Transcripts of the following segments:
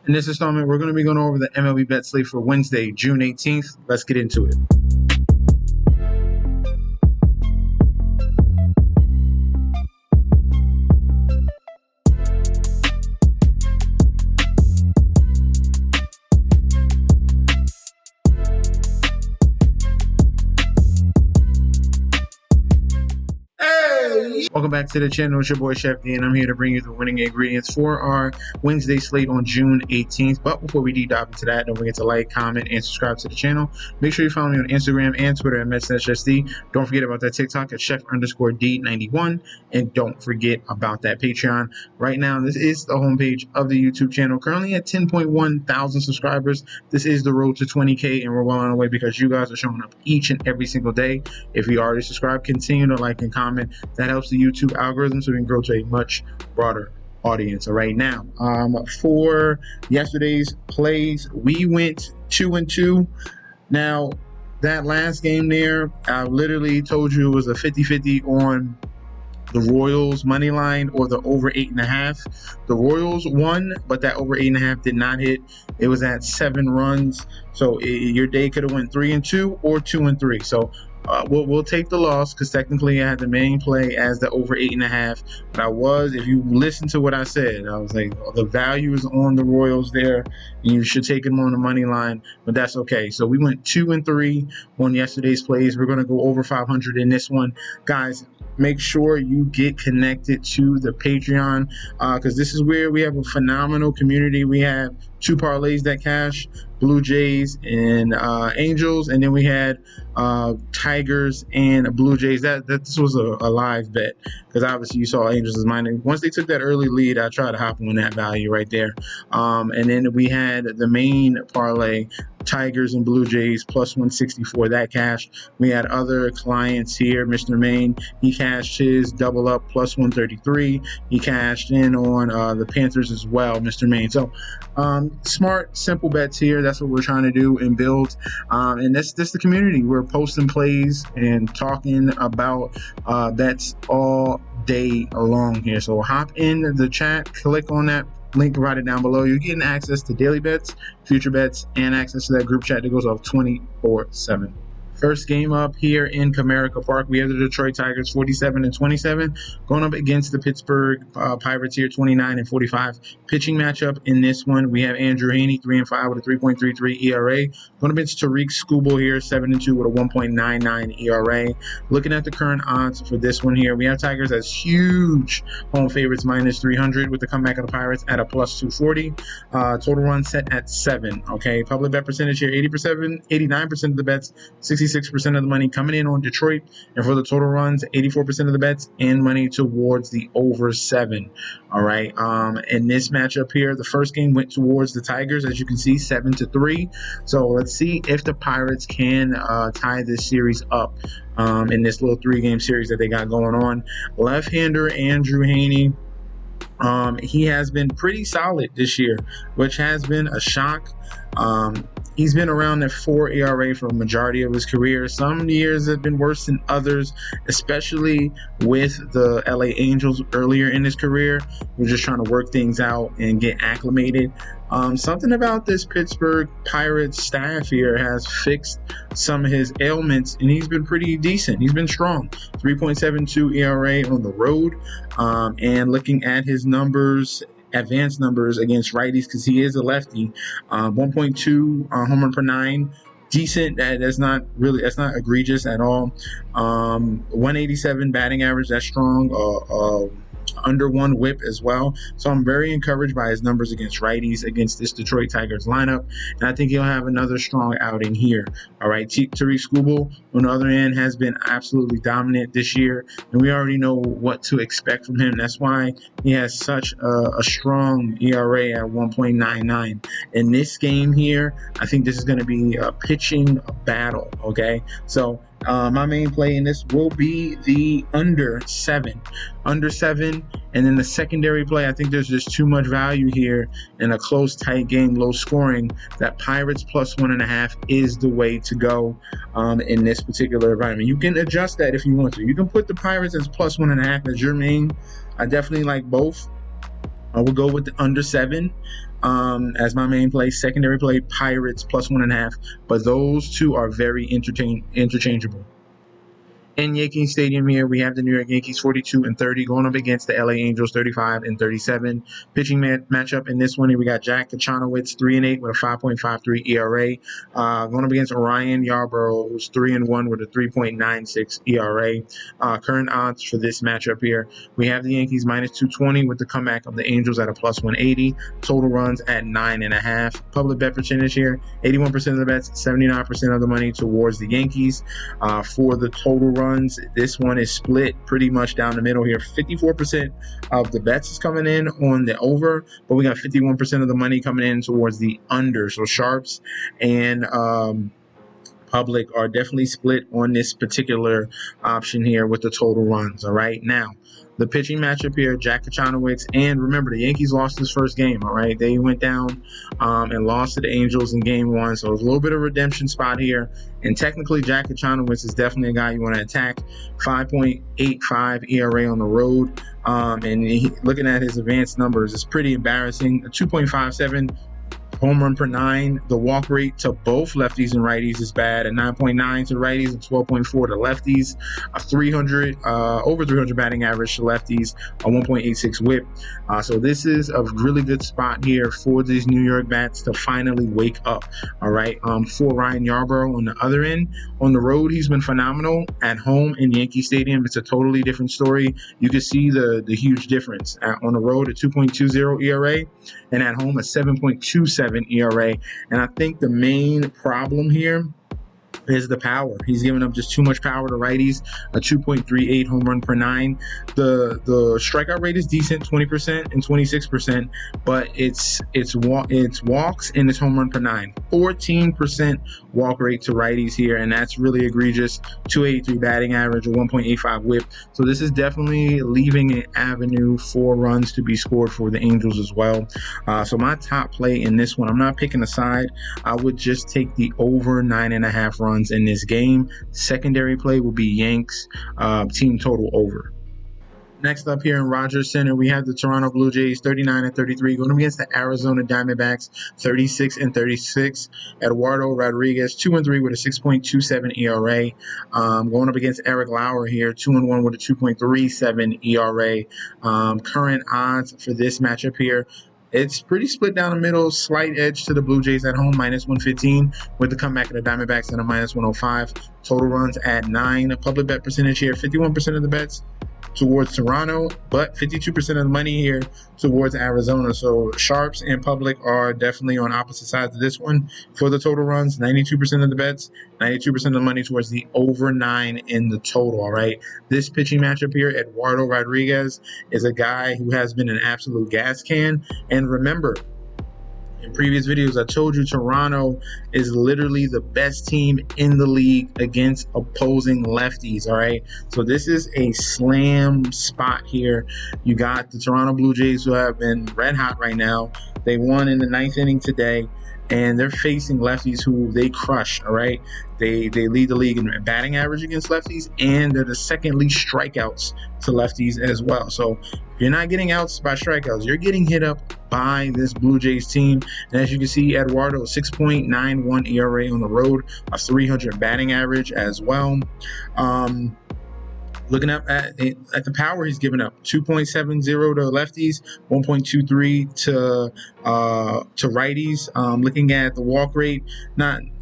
In this installment, we're going to be going over the MLB bet slate for Wednesday, June 18th. Let's get into it. Welcome back to the channel. It's your boy Chef D, and I'm here to bring you the winning ingredients for our Wednesday slate on June 18th. But before we deep dive into that, don't forget to like, comment, and subscribe to the channel. Make sure you follow me on Instagram and Twitter at MetSD. Don't forget about that TikTok at Chef_D91, and don't forget about that Patreon. Right now, this is the homepage of the YouTube channel, currently at 10.1 thousand subscribers. This is the road to 20K, and we're well on our way because you guys are showing up each and every single day. If you already subscribed, continue to like and comment. That helps the YouTube algorithm so we can grow to a much broader audience. All right, now for yesterday's plays, we went 2-2. Now that last game there, I literally told you it was a 50-50 on the Royals money line or the over 8.5. The Royals won, but that over 8.5 did not hit. It was at 7 runs, so your day could have went 3-2 or 2-3. So we'll take the loss because technically I had the main play as the over 8.5. But if you listen to what I said, I was like, the value is on the Royals there, and you should take them on the money line. But that's okay. So we went 2-3 on yesterday's plays. We're going to go over 500 in this one, guys. Make sure you get connected to the Patreon because this is where we have a phenomenal community. We have 2 parlays that cash, Blue Jays and Angels, and then we had Tigers and Blue Jays. This was a live bet because obviously you saw Angels as mine. Once they took that early lead, I tried to hop on that value right there. And then we had the main parlay, Tigers and Blue Jays plus 164, that cash. We had other clients here. Mr. Maine, he cashed his double up plus 133. He cashed in on the Panthers as well, Mr. Maine. So smart, simple bets here. That's what we're trying to do and build. And that's the community. We're posting plays and talking about bets all day long here. So hop in the chat, click on that link provided down below. You're getting access to daily bets, future bets, and access to that group chat that goes off 24/7. First game up here in Comerica Park, we have the Detroit Tigers 47-27 going up against the Pittsburgh Pirates here 29-45. Pitching matchup in this one, we have Andrew Heaney 3-5 with a 3.33 ERA. Going up against Tariq Skubal here 7-2 with a 1.99 ERA. Looking at the current odds for this one here, we have Tigers as huge home favorites minus 300 with the comeback of the Pirates at a plus 240. Total run set at 7. Okay, public bet percentage here 89% of the bets, 66% of the money coming in on Detroit, and for the total runs, 84% of the bets and money towards the over 7. All right. In this matchup here, the first game went towards the Tigers, as you can see, 7-3. So let's see if the Pirates can tie this series up in this little 3-game series that they got going on. Left-hander Andrew Heaney. He has been pretty solid this year, which has been a shock. He's been around that 4 ERA for a majority of his career. Some years have been worse than others, especially with the LA Angels earlier in his career. He was just trying to work things out and get acclimated. Something about this Pittsburgh Pirates staff here has fixed some of his ailments, and he's been pretty decent. He's been strong. 3.72 ERA on the road. And looking at his numbers, advanced numbers against righties, because he is a lefty, 1.2 home run per 9. Decent. That's not egregious at all. 187 batting average. That's strong. Under 1 whip as well. So I'm very encouraged by his numbers against righties against this Detroit Tigers lineup, and I think he'll have another strong outing here. All right, Tariq Skubal on the other end has been absolutely dominant this year, and we already know what to expect from him. That's why he has such a strong ERA at 1.99. In this game here, I think this is going to be a pitching battle. Okay, so my main play in this will be the under 7, and then the secondary play, I think there's just too much value here in a close, tight game, low scoring. That Pirates plus 1.5 is the way to go in this particular environment. You can adjust that if you want to. You can put the Pirates as plus 1.5 as your main. I definitely like both. I will go with the under 7 as my main play. Secondary play, Pirates plus 1.5. But those two are very interchangeable. In Yankee Stadium here, we have the New York Yankees 42-30 going up against the LA Angels 35-37. Pitching matchup in this one here, we got Jack Kachanowicz 3-8 with a 5.53 ERA. Going up against Ryan Yarbrough, who's 3-1 with a 3.96 ERA. Current odds for this matchup here, we have the Yankees minus 220 with the comeback of the Angels at a plus 180. Total runs at 9.5. Public bet percentage here, 81% of the bets, 79% of the money towards the Yankees. For the total runs, this one is split pretty much down the middle here. 54% of the bets is coming in on the over, but we got 51% of the money coming in towards the under. So sharps and public are definitely split on this particular option here with the total runs. All right, now the pitching matchup here, Jack Kachanowicz, and remember the Yankees lost this first game. All right, they went down and lost to the Angels in game 1, so it's a little bit of redemption spot here. And technically, Jack Kachanowicz is definitely a guy you want to attack. 5.85 ERA on the road, and looking at his advanced numbers, it's pretty embarrassing. A 2.57 home run per 9. The walk rate to both lefties and righties is bad, at 9.9 to righties and 12.4 to lefties. Over 300 batting average to lefties, a 1.86 whip. So this is a really good spot here for these New York bats to finally wake up. All right. For Ryan Yarbrough on the other end, on the road, he's been phenomenal. At home in Yankee Stadium, it's a totally different story. You can see the huge difference. On the road, a 2.20 ERA, and at home, a 7.27 ERA. And I think the main problem here is the power. He's giving up just too much power to righties, a 2.38 home run per 9. The strikeout rate is decent, 20% and 26%, but it's walks and it's home run per 9. 14% walk rate to righties here, and that's really egregious. 283 batting average, a 1.85 whip. So this is definitely leaving an avenue for runs to be scored for the Angels as well. So my top play in this one, I'm not picking a side. I would just take the over 9.5 runs in this game. Secondary play will be Yanks team total over. Next up here in Rogers Center, we have the Toronto Blue Jays 39-33 going against the Arizona Diamondbacks 36-36. Eduardo Rodriguez 2-3 with a 6.27 ERA. Going up against Eric Lauer here, 2-1 with a 2.37 ERA. Current odds for this matchup here, it's pretty split down the middle, slight edge to the Blue Jays at home, minus 115, with the comeback of the Diamondbacks at a minus 105. Total runs at 9. Public bet percentage here, 51% of the bets towards Toronto, but 52% of the money here towards Arizona. So sharps and public are definitely on opposite sides of this one. For the total runs, 92% of the bets, 92% of the money towards the over 9 in the total. All right, this pitching matchup here, Eduardo Rodriguez is a guy who has been an absolute gas can. And remember, in previous videos, I told you Toronto is literally the best team in the league against opposing lefties, all right? So this is a slam spot here. You got the Toronto Blue Jays, who have been red hot right now. They won in the 9th inning today, and they're facing lefties who they crush, all right? They lead the league in batting average against lefties, and they're the second least strikeouts to lefties as well. So if you're not getting outs by strikeouts, you're getting hit up by this Blue Jays team. And as you can see, Eduardo, 6.91 ERA on the road, a 300 batting average as well. Looking up at the power he's given up, 2.70 to lefties, 1.23 to righties. Looking at the walk rate,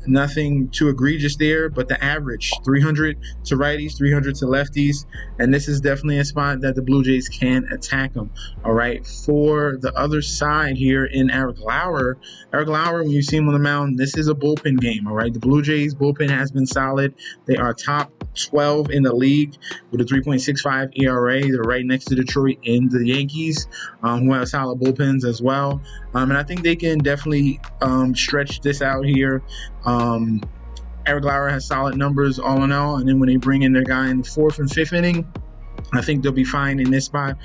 nothing too egregious there, but the average, 300 to righties, 300 to lefties, and this is definitely a spot that the Blue Jays can attack them. All right, for the other side here in Eric Lauer, when you see him on the mound, this is a bullpen game. All right, the Blue Jays bullpen has been solid. They are top 12 in the league with a 3.65 ERA. They're right next to Detroit and the Yankees, who have solid bullpens as well. And I think they can definitely stretch this out here. Eric Lauer has solid numbers all in all, and then when they bring in their guy in the 4th and 5th inning, I think they'll be fine in this spot.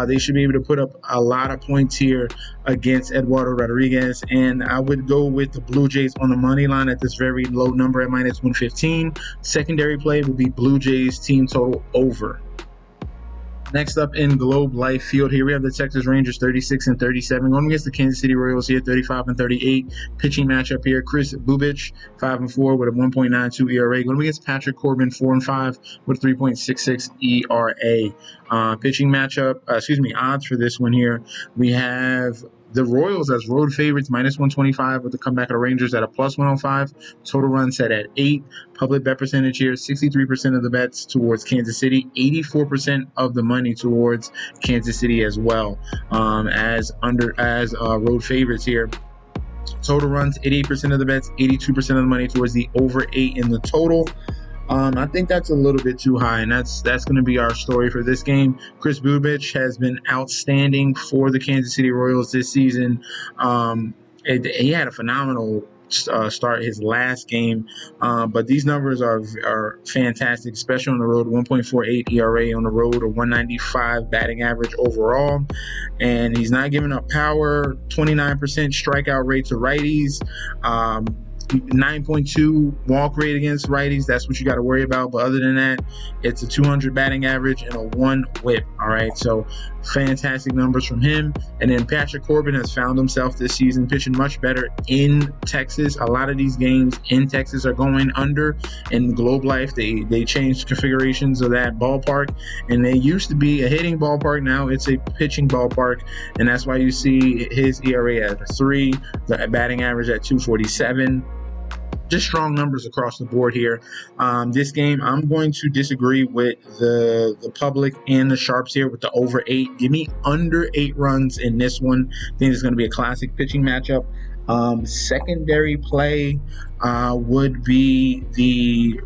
They should be able to put up a lot of points here against Eduardo Rodriguez, and I would go with the Blue Jays on the money line at this very low number at minus 115. Secondary play would be Blue Jays team total over. Next up in Globe Life Field here, we have the Texas Rangers 36-37 going against the Kansas City Royals here 35-38. Pitching matchup here, Kris Bubic 5-4 with a 1.92 ERA going against Patrick Corbin 4-5 with a 3.66 ERA. Pitching matchup, odds for this one here, we have the Royals as road favorites, -125 with the comeback of the Rangers at a +105. Total run set at 8. Public bet percentage here, 63% of the bets towards Kansas City, 84% of the money towards Kansas City as well, as road favorites here. Total runs, 88% of the bets, 82% of the money towards the over 8 in the total. I think that's a little bit too high, and that's going to be our story for this game. Kris Bubic has been outstanding for the Kansas City Royals this season. He had a phenomenal start his last game, but these numbers are fantastic, especially on the road. 1.48 ERA on the road, a 195 batting average overall, and he's not giving up power. 29% strikeout rate to righties. 9.2 walk rate against righties. That's what you got to worry about. But other than that, it's a 200 batting average and a 1 whip. All right. So fantastic numbers from him. And then Patrick Corbin has found himself this season pitching much better in Texas. A lot of these games in Texas are going under. In Globe Life, they changed configurations of that ballpark, and they used to be a hitting ballpark. Now it's a pitching ballpark, and that's why you see his ERA at 3, the batting average at 247. Just strong numbers across the board here. This game, I'm going to disagree with the public and the sharps here with the over 8. Give me under 8 runs in this one. I think it's going to be a classic pitching matchup. Secondary play would be the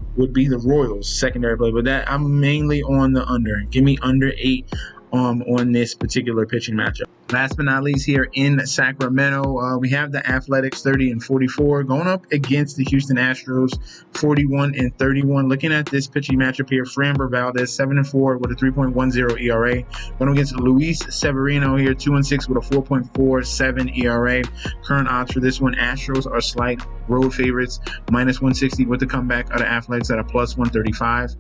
Royals secondary play, but that I'm mainly on the under. Give me under 8 on this particular pitching matchup. Last but not least, here in Sacramento, we have the Athletics 30-44 going up against the Houston Astros 41-31. Looking at this pitching matchup here, Framber Valdez 7-4 with a 3.10 ERA. Going against Luis Severino here 2-6 with a 4.47 ERA. Current odds for this one, Astros are slight road favorites, -160 with the comeback of the Athletics at a +135.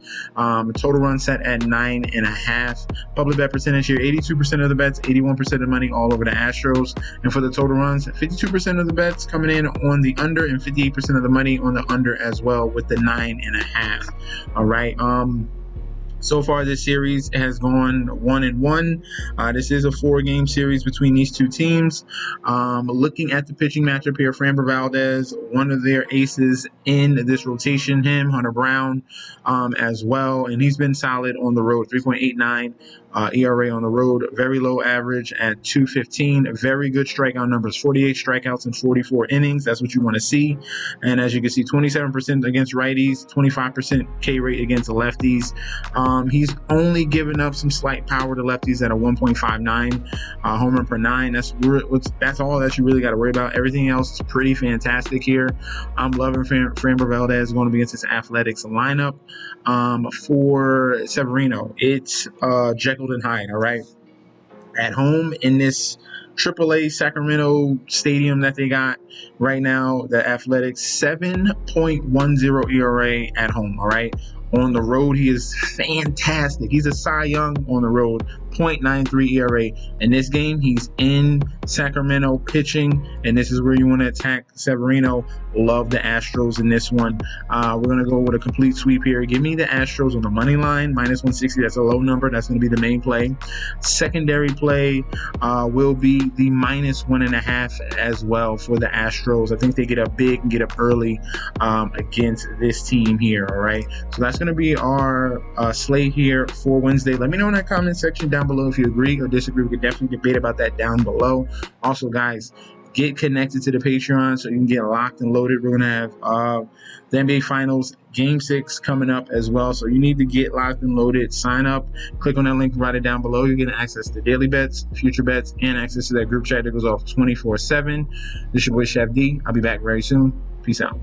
Total run set at 9.5. Public bet percentage here, 82% of the bets, 81% of the money all over the Astros. And for the total runs, 52% of the bets coming in on the under and 58% of the money on the under as well with the 9.5. All right. So far, this series has gone 1-1. This is a 4-game series between these two teams. Looking at the pitching matchup here, Framber Valdez, one of their aces in this rotation, Hunter Brown as well, and he's been solid on the road, 3.89 ERA on the road, very low average at 215. Very good strikeout numbers, 48 strikeouts in 44 innings. That's what you want to see. And as you can see, 27% against righties, 25% K rate against lefties. He's only given up some slight power to lefties at a 1.59 homer per 9. That's all that you really got to worry about. Everything else is pretty fantastic here. I'm loving Framber Valdez going up against this Athletics lineup. For Severino, it's Jekyll and Hyde, all right? At home in this AAA Sacramento stadium that they got right now, the Athletics 7.10 ERA at home, all right? On the road, he is fantastic. He's a Cy Young on the road, 0.93 ERA. In this game, he's in Sacramento pitching, and this is where you want to attack Severino. Love the Astros in this one. We're going to go with a complete sweep here. Give me the Astros on the money line, -160. That's a low number. That's going to be the main play. Secondary play will be the -1.5 as well for the Astros. I think they get up big and get up early against this team here, all right? So that's going to be our slate here for Wednesday. Let me know in that comment section down below if you agree or disagree. We could definitely debate about that down below. Also, guys, get connected to the Patreon so you can get locked and loaded. We're going to have the NBA Finals Game 6 coming up as well. So you need to get locked and loaded. Sign up. Click on that link right down below. You're getting access to daily bets, future bets, and access to that group chat that goes off 24/7. This is your boy Chef D. I'll be back very soon. Peace out.